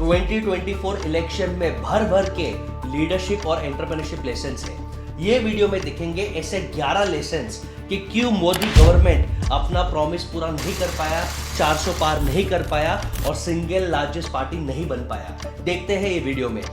2024 election में भर भर के लीडरशिप और एंटरप्रेन्योरशिप लेसन्स है। ये वीडियो में दिखेंगे ऐसे 11 लेसन्स कि क्यों मोदी गवर्नमेंट अपना प्रॉमिस पूरा नहीं कर पाया, 400 पार नहीं कर पाया और सिंगल लार्जेस्ट पार्टी नहीं बन पाया। देखते हैं ये वीडियो में।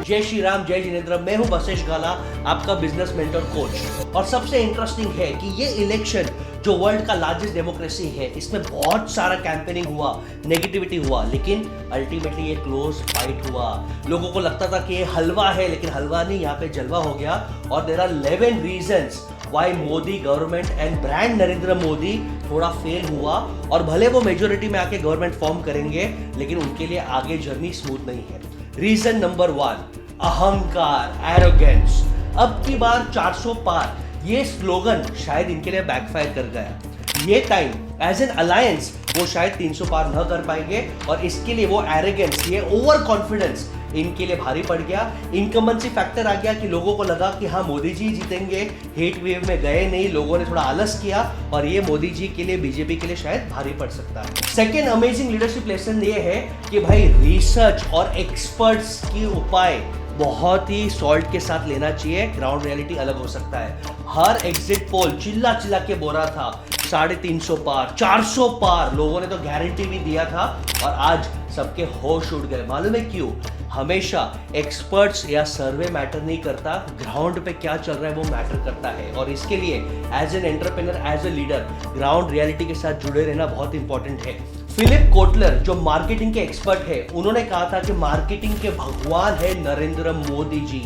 जय श्री राम, जय जिनेंद्र। मैं हूं बसेश गाला, आपका बिजनेस मेंटर कोच। और सबसे इंटरेस्टिंग है कि ये इलेक्शन जो वर्ल्ड का लार्जेस्ट डेमोक्रेसी है, इसमें बहुत सारा कैंपेनिंग हुआ, नेगेटिविटी हुआ, लेकिन अल्टीमेटली ये क्लोज फाइट हुआ। लोगों को लगता था कि ये हलवा है, लेकिन हलवा नहीं, यहाँ पे जलवा हो गया। और there are 11 reasons why Modi government and brand Narendra Modi थोड़ा फेल हुआ। और भले वो मेजोरिटी में आके गवर्नमेंट फॉर्म करेंगे, लेकिन उनके लिए आगे जर्नी स्मूथ नहीं है। रीजन नंबर 1, अहंकार, एरोगेंस। अब की बार 400 पार, ये स्लोगन शायद इनके लिए बैकफायर कर गया। ये टाइम एज एन अलायंस वो शायद 300 पार न कर पाएंगे और इसके लिए वो एरोगेंस, ये ओवर कॉन्फिडेंस इनके लिए भारी पड़ गया। इनकम्बेंसी फैक्टर आ गया कि लोगों को लगा कि हाँ मोदी जी जीतेंगे, हेट वेव में गए नहीं, लोगों ने थोड़ा आलस किया और ये मोदी जी के लिए, बीजेपी के लिए शायद भारी पड़ सकता है। सेकेंड अमेजिंग लीडरशिप लेसन ये है कि भाई रिसर्च और एक्सपर्ट्स की उपाय बहुत ही सॉल्ट के साथ लेना चाहिए। ग्राउंड रियलिटी अलग हो सकता है। हर एग्जिट पोल चिल्ला चिल्ला के बोला था 350 पार, 400 पार, लोगों ने तो गारंटी भी दिया था और आज सबके होश उड़ गए। मालूम है क्यों? हमेशा एक्सपर्ट्स या सर्वे मैटर नहीं करता, ग्राउंड पे क्या चल रहा है वो मैटर करता है। और इसके लिए as an entrepreneur, as a leader, ground reality के साथ जुड़े रहना बहुत इंपॉर्टेंट है। फिलिप कोटलर जो मार्केटिंग के एक्सपर्ट है, उन्होंने कहा था कि मार्केटिंग के भगवान है नरेंद्र मोदी जी।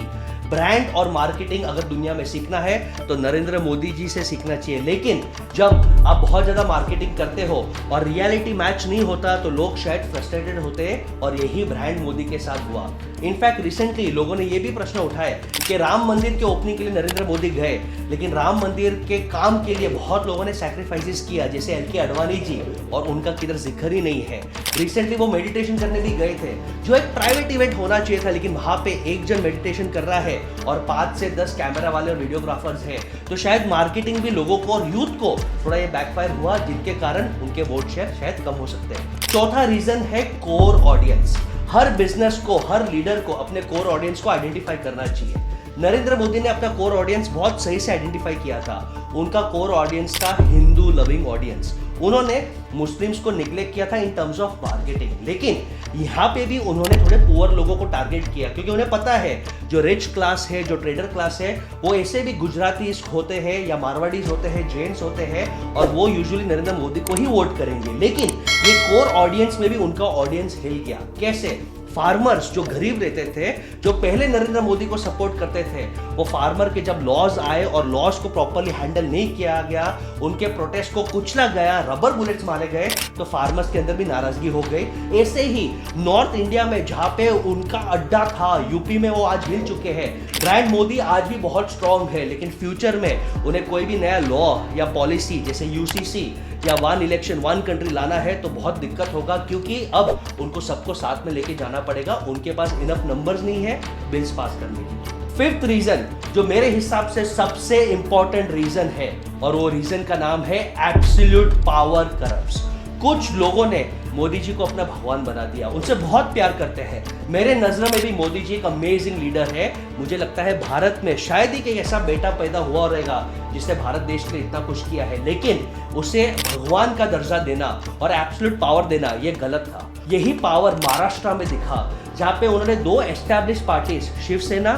ब्रांड और मार्केटिंग अगर दुनिया में सीखना है तो नरेंद्र मोदी जी से सीखना चाहिए। लेकिन जब आप बहुत ज्यादा मार्केटिंग करते हो और रियलिटी मैच नहीं होता तो लोग शायद फ्रस्ट्रेटेड होते हैं, और यही ब्रांड मोदी के साथ हुआ। इनफैक्ट रिसेंटली लोगों ने यह भी प्रश्न उठाया कि राम मंदिर के ओपनिंग के लिए नरेंद्र मोदी गए, लेकिन राम मंदिर के काम के लिए बहुत लोगों ने सैक्रिफाइसेस किया, जैसे एल के अडवाणी जी, और उनका किधर जिक्र ही नहीं है। रिसेंटली वो मेडिटेशन करने भी गए थे, जो एक प्राइवेट इवेंट होना चाहिए था, लेकिन वहां पे एक जन मेडिटेशन कर रहा है और 5 से 10 कैमरा वाले और वीडियोग्राफर्स हैं। तो शायद मार्केटिंग भी लोगों को और यूथ को थोड़ा ये बैकफायर हुआ, जिनके कारण उनके वोट शेयर शायद कम हो सकते हैं। चौथा रीजन है कोर ऑडियंस। हर बिजनेस को, हर लीडर को अपने कोर ऑडियंस को आइडेंटिफाई करना चाहिए। नरेंद्र मोदी ने अपना कोर ऑडियंस बहुत सही से आइडेंटिफाई किया था। उनका कोर ऑडियंस था हिंदू लविंग ऑडियंस। उन्होंने मुस्लिम्स को निग्लेक्ट किया था इन टर्म्स ऑफ मार्केटिंग, लेकिन यहाँ पे भी उन्होंने थोड़े पुअर लोगों को टारगेट किया, क्योंकि उन्हें पता है जो रिच क्लास है, जो ट्रेडर क्लास है, वो ऐसे भी गुजरातीज होते हैं या मारवाड़ीज होते हैं, जैन्स होते हैं, और वो यूजुअली नरेंद्र मोदी को ही वोट करेंगे। लेकिन ये कोर ऑडियंस में भी उनका ऑडियंस हिल गया। कैसे? फार्मर्स जो गरीब रहते थे, जो पहले नरेंद्र मोदी को सपोर्ट करते थे, वो फार्मर के जब लॉज आए और लॉज को प्रॉपर्ली हैंडल नहीं किया गया, उनके प्रोटेस्ट को कुचला गया, रबर बुलेट्स मारे गए, तो फार्मर्स के अंदर भी नाराजगी हो गई। ऐसे ही नॉर्थ इंडिया में जहां पे उनका अड्डा था, यूपी में वो आज हिल चुके हैं। ब्रांड मोदी आज भी बहुत स्ट्रांग है, लेकिन फ्यूचर में उन्हें कोई भी नया लॉ या पॉलिसी जैसे यूसीसी या वन इलेक्शन वन कंट्री लाना है तो बहुत दिक्कत होगा, क्योंकि अब उनको सबको साथ में लेके जाना पड़ेगा। उनके पास इनफ नंबर्स नहीं है बिल्स पास करने की। फिफ्थ रीजन जो मेरे हिसाब से सबसे इंपॉर्टेंट रीजन है, और वो रीजन का नाम है एब्सोल्यूट पावर करप्ट्स। कुछ लोगों ने मोदी जी को अपना भगवान बना दिया, उनसे बहुत प्यार करते हैं। मेरे नजर में भी मोदी जी एक अमेजिंग लीडर है। मुझे लगता है भारत में शायद ही कोई ऐसा बेटा पैदा हुआ रहेगा जिसने भारत देश के लिए इतना कुछ किया है, लेकिन उसे भगवान का दर्जा देना और एब्सोल्यूट पावर देना ये गलत था। यही पावर महाराष्ट्र में दिखा, जहां पे उन्होंने 2 एस्टैब्लिश पार्टीज, शिवसेना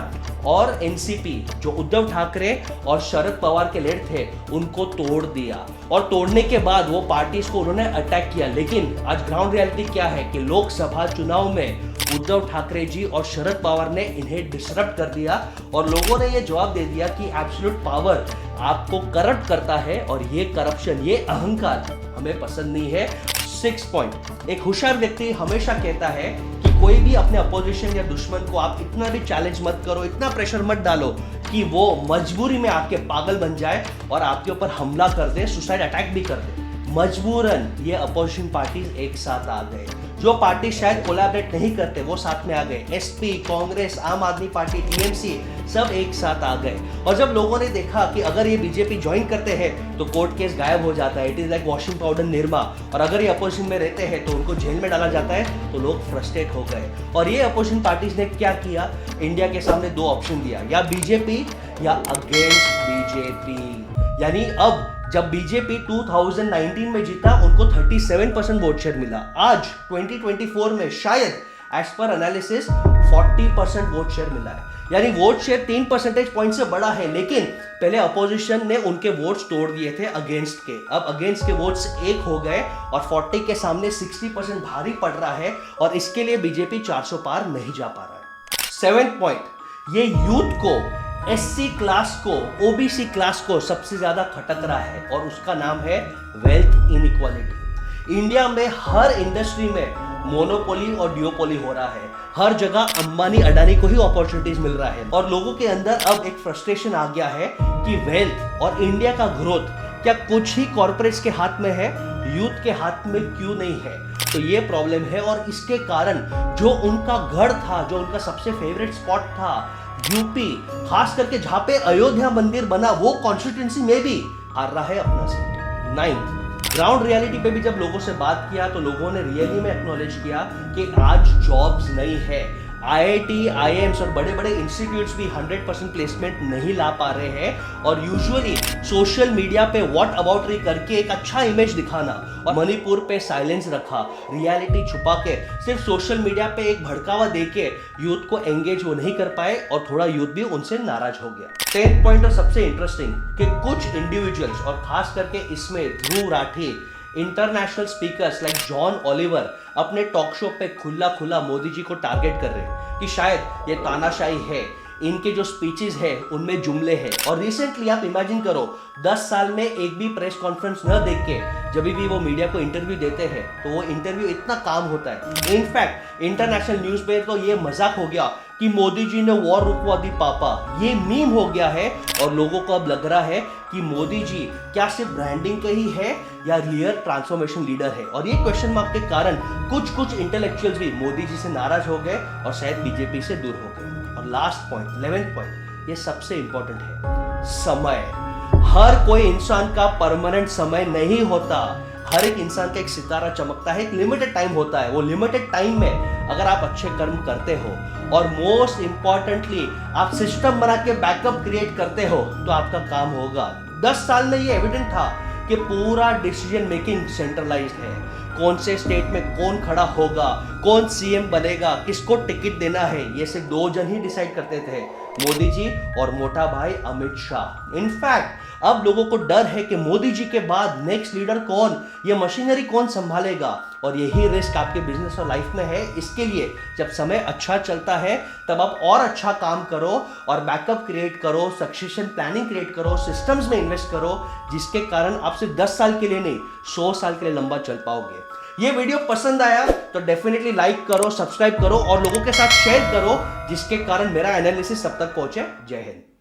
और एनसीपी, जो उद्धव ठाकरे और शरद पवार के लीडर थे, उनको तोड़ दिया। और तोड़ने के बाद वो पार्टीज को उन्होंने अटैक किया। लेकिन आज ग्राउंड रियलिटी क्या है कि लोकसभा चुनाव में उद्धव ठाकरे जी और शरद पवार ने इन्हें डिसरप्ट कर दिया, और लोगों ने ये जवाब दे दिया कि एब्सोल्यूट पावर आपको करप्ट करता है, और ये करप्शन, ये अहंकार हमें पसंद नहीं है। 6 पॉइंट, एक होशियार व्यक्ति हमेशा कहता है कि कोई भी अपने अपोजिशन या दुश्मन को आप इतना भी चैलेंज मत करो, इतना प्रेशर मत डालो कि वो मजबूरी में आपके पागल बन जाए और आपके ऊपर हमला कर दे, सुसाइड अटैक भी कर दे। मजबूरन ये अपोजिशन पार्टीज एक साथ आ गए। जो पार्टी शायद कोलैबोरेट नहीं करते वो साथ में आ गए। एसपी, कांग्रेस, आम आदमी पार्टी, टीएमसी सब एक साथ आ गए। और जब लोगों ने देखा कि अगर ये बीजेपी ज्वाइन करते हैं तो कोर्ट केस गायब हो जाता है, it is like washing powder Nirma, और अगर ये अपोजिशन में रहते हैं तो उनको जेल में डाला जाता है, तो लोग फ्रस्ट्रेट हो गए। और ये अपोजिशन पार्टीज ने क्या किया, इंडिया के सामने दो ऑप्शन दिया, या बीजेपी या अगेंस्ट बीजेपी। यानी अब जब बीजेपी 2019 में जीता उनको 37% वोट शेयर मिला। आज 2024 में शायद as per analysis 40% vote share मिला है। यानी वोट शेयर 3 परसेंटेज पॉइंट से बड़ा है, लेकिन पहले अपोजिशन ने उनके वोट्स तोड़ दिए थे अगेंस्ट के। अब अगेंस्ट के वोट्स एक हो गए और 40 के सामने 60% भारी पड़ रहा है, और इसके लिए बीजेपी 400 पार नहीं जा पा रहा है। 7th पॉइंट, ये यूथ को, एससी क्लास को, ओबीसी क्लास को सबसे ज्यादा खटक रहा है, और उसका नाम है वेल्थ इनइक्वालिटी। इंडिया में हर इंडस्ट्री में मोनोपोली और डियोपोली हो रहा है। हर जगह अंबानी अडानी को ही अपॉर्चुनिटीज मिल रहा है, और लोगों के अंदर अब एक फ्रस्ट्रेशन आ गया है कि वेल्थ और इंडिया का ग्रोथ क्या कुछ ही कॉर्पोरेट्स के हाथ में है, यूथ के हाथ में क्यों नहीं है। तो ये प्रॉब्लम है, और इसके कारण जो उनका गढ़ था, जो उनका सबसे फेवरेट स्पॉट था यूपी, खास करके जहां पे अयोध्या मंदिर बना, वो कॉन्स्टिट्यूंसी में भी हार रहा है अपना सीट। 9th, ग्राउंड रियलिटी पे भी जब लोगों से बात किया तो लोगों ने रियली में एक्नॉलेज किया कि आज जॉब्स नहीं है। आईआईटी, आईआईएम्स और बड़े बड़े इंस्टीट्यूट्स भी 100% प्लेसमेंट नहीं ला पा रहे हैं, और यूजुअली सोशल मीडिया पे व्हाट अबाउट री करके एक अच्छा इमेज दिखाना, और मणिपुर पे साइलेंस रखा, रियलिटी छुपा के सिर्फ सोशल मीडिया पे एक भड़कावा देके यूथ को एंगेज वो नहीं कर पाए, और थोड़ा यूथ भी उनसे नाराज हो गया। 10th पॉइंट और सबसे इंटरेस्टिंग कि कुछ इंडिविजुअल्स, और खास करके इसमें Dhruv Rathee, international speakers like John Oliver अपने टॉक शो पे खुला मोदी जी को टारगेट कर रहे हैं कि शायद ये तानाशाही है, इनके जो स्पीचेस है उनमें जुमले हैं। और रिसेंटली आप इमेजिन करो, 10 साल में एक भी प्रेस कॉन्फ्रेंस न देख के जब भी वो मीडिया को इंटरव्यू देते हैं तो वो इंटरव्यू इतना काम होता है। इनफैक्ट इंटरनेशनल न्यूज पे तो ये मजाक हो गया कि मोदी जी ने वॉर रुकवा दी पापा, ये मीम हो गया है, और लोगों को अब लग रहा है कि मोदी जी क्या सिर्फ ब्रांडिंग के ही है या रियल ट्रांसफॉर्मेशन लीडर है। और ये क्वेश्चन मार्क के कारण कुछ इंटेलेक्चुअल्स भी मोदी जी से नाराज हो गए और शायद बीजेपी से दूर हो गए। और लास्ट पॉइंट, 11th पॉइंट, ये सबसे इंपॉर्टेंट है, समय। हर कोई इंसान का परमानेंट समय नहीं होता। हर एक इंसान का एक सितारा चमकता है, एक लिमिटेड टाइम होता है। वो लिमिटेड टाइम में अगर आप अच्छे कर्म करते हो, और मोस्ट इंपॉर्टेंटली आप सिस्टम बना के बैकअप क्रिएट करते हो, तो आपका काम होगा। 10 साल में ये एविडेंट था कि पूरा डिसीजन मेकिंग सेंट्रलाइज्ड है। कौन से स्टेट में कौन खड़ा होगा, कौन सीएम बनेगा, किसको टिकट देना है, ये सिर्फ 2 जन ही डिसाइड करते थे, मोदी जी और मोटा भाई अमित शाह। इनफैक्ट अब लोगों को डर है कि मोदी जी के बाद नेक्स्ट लीडर कौन, ये मशीनरी कौन संभालेगा, और यही रिस्क आपके बिजनेस और लाइफ में है। इसके लिए जब समय अच्छा चलता है तब आप और अच्छा काम करो, और बैकअप क्रिएट करो, सक्सेशन प्लानिंग क्रिएट करो, सिस्टम्स में इन्वेस्ट करो, जिसके कारण आप सिर्फ 10 साल के लिए नहीं 100 साल के लिए लंबा चल पाओगे। ये वीडियो पसंद आया तो डेफिनेटली लाइक करो, सब्सक्राइब करो, और लोगों के साथ शेयर करो, जिसके कारण मेरा एनालिसिस सब तक पहुंचे। जय हिंद।